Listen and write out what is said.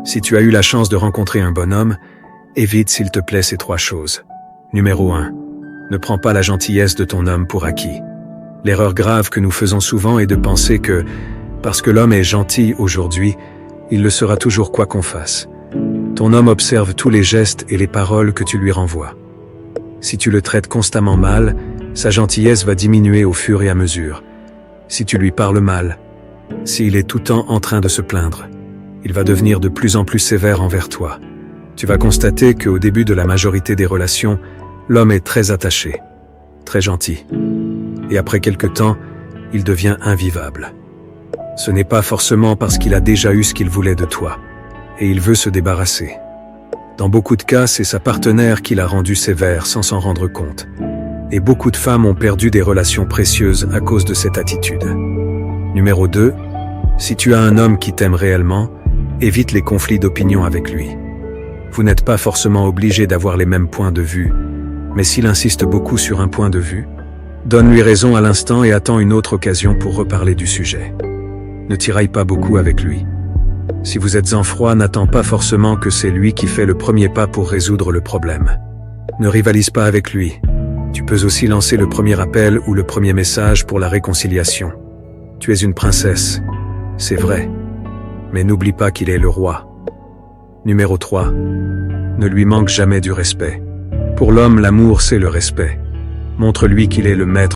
Si tu as eu la chance de rencontrer un bonhomme, évite s'il te plaît ces 3 choses. Numéro 1. Ne prends pas la gentillesse de ton homme pour acquis. L'erreur grave que nous faisons souvent est de penser que, parce que l'homme est gentil aujourd'hui, il le sera toujours quoi qu'on fasse. Ton homme observe tous les gestes et les paroles que tu lui renvoies. Si tu le traites constamment mal, sa gentillesse va diminuer au fur et à mesure. Si tu lui parles mal, s'il est tout le temps en train de se plaindre, il va devenir de plus en plus sévère envers toi. Tu vas constater qu'au début de la majorité des relations, l'homme est très attaché, très gentil. Et après quelque temps, il devient invivable. Ce n'est pas forcément parce qu'il a déjà eu ce qu'il voulait de toi, et il veut se débarrasser. Dans beaucoup de cas, c'est sa partenaire qui l'a rendu sévère sans s'en rendre compte. Et beaucoup de femmes ont perdu des relations précieuses à cause de cette attitude. Numéro 2. Si tu as un homme qui t'aime réellement, évite les conflits d'opinion avec lui. Vous n'êtes pas forcément obligé d'avoir les mêmes points de vue, mais s'il insiste beaucoup sur un point de vue, donne-lui raison à l'instant et attends une autre occasion pour reparler du sujet. Ne tiraille pas beaucoup avec lui. Si vous êtes en froid, n'attends pas forcément que c'est lui qui fait le premier pas pour résoudre le problème. Ne rivalise pas avec lui. Tu peux aussi lancer le premier appel ou le premier message pour la réconciliation. Tu es une princesse, c'est vrai, mais n'oublie pas qu'il est le roi. Numéro 3. Ne lui manque jamais du respect. Pour l'homme, l'amour, c'est le respect. Montre-lui qu'il est le maître